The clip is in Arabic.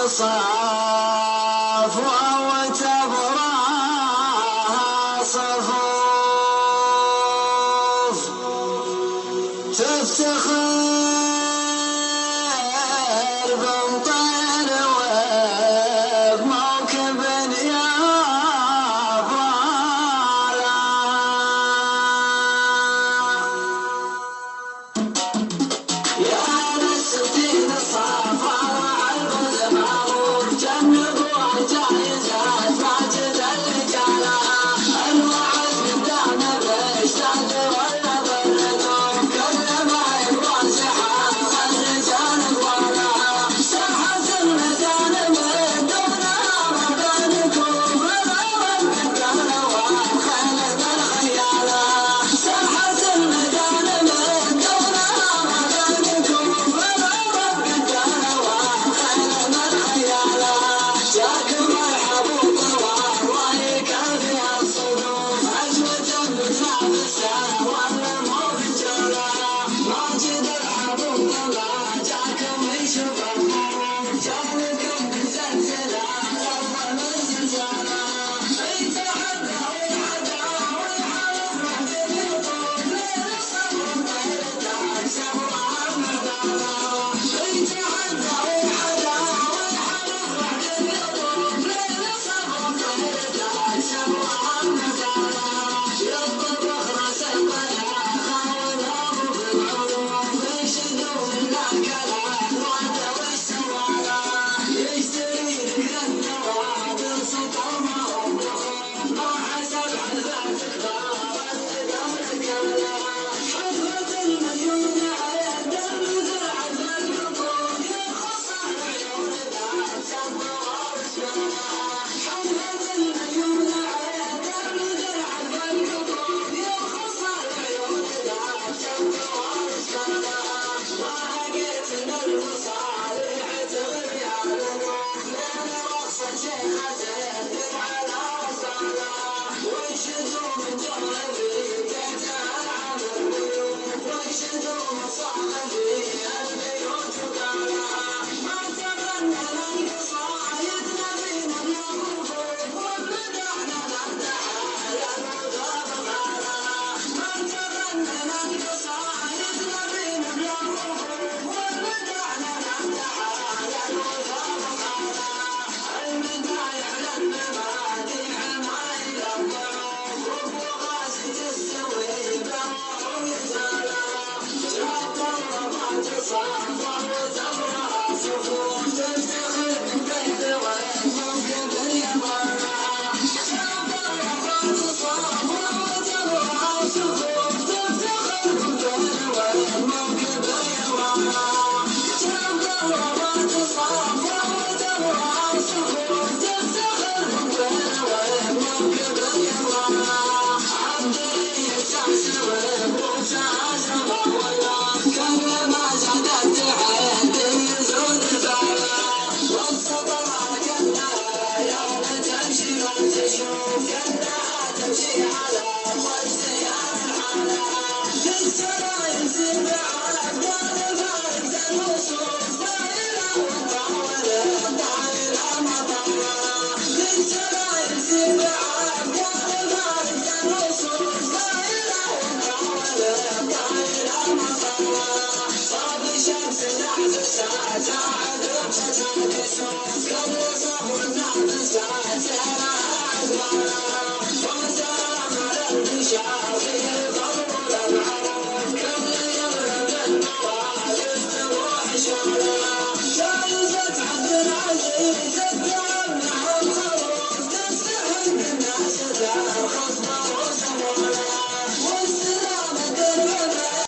صفوة وتبراها صفوف تفتخر بمطير وبموكب يا ضالا يا نستين الصفا وعالبز معروف جنبوا جايزات ماجد الرجالة الوعد قدامه بيشتاق ولا بالرقوف كل ما يبغى سحاب الرجال قوالا ساحة الميدان من دونها ما بين كوف الأرض قدامه والخيل بالخيالة ساحة الميدان من دونها ما بين كوف الأرض قدامه والخيل بالخيالة جاك مرحب وطوال ويكان فيها الصدوف عجوة بتنافسه ولا مو رجالة ماجد الحبوب طلع جاكم يشوف الخروف جالكم بزلزلة أول من زلزالة يتحدى ويحدى ويحارب بعد اليطوف ليل الصبر ويرجع سهوة المدالة يتحدى ويحدى ويحارب بعد اليطوف ليل الصبر ويرجع سهوة المدالة يضرب راس القلعة خاونها في العروف يشدوا منه كلام وعده والسوالة يشتري لك النواب السلطان ما هو بخوف ما حسب حذاتك ضارت قدرك كلها حفرة المليون عيد المزرعة بالقطوف يرخص العيون ذات سبوها وسمالها حفرة المليون عيد المزرعة بالقطوف يرخص العيون ذات سبوها وسمالها ما لقيت من المصالح تغري على الوف لين رخصة شيخة تهدر على وصالها ويشدوا من جربي تحتها العمل ضيوف ويشدوا مصالحي البيوت وقالها ما تغنى القصايد نبينا الغفوف ومدحنا نمدحها يا المضاف غالها ما تغنى القصايد نبينا الغفوف ومدحنا نمدحها يا المضاف غالها المدايح للمماديح ما إلى الضعوف وفوقاسي تستوي بأمر ويزالها جاب الله ما تصافى وتبرها صفوف تفتخر بالبيت والموكب اليمانة جاب الله ما تصافى وتبرها صفوف تفتخر بالبيت والموكب اليمانة جاب الله ما تصافى وتبرها صفوف تفتخر بالبيت والموكب اليمانة عبدي يستحسن وبوسها سما والله كل ما زادت عيني يزود باله والصبر كلها يوم تمشي ما تشوف كلها تمشي على وجهها الحالة للسراير سبعة أبطال فارس الوصوف طايرة وطاولة طايرة مطالة للسراير سبعة أبطال فارس الوصوف طايرة وطاولة طايرة مطالة صاب شمس نعكسها تعذب فتاة كسوف قبل صبر نعكسها سهرها أقبالها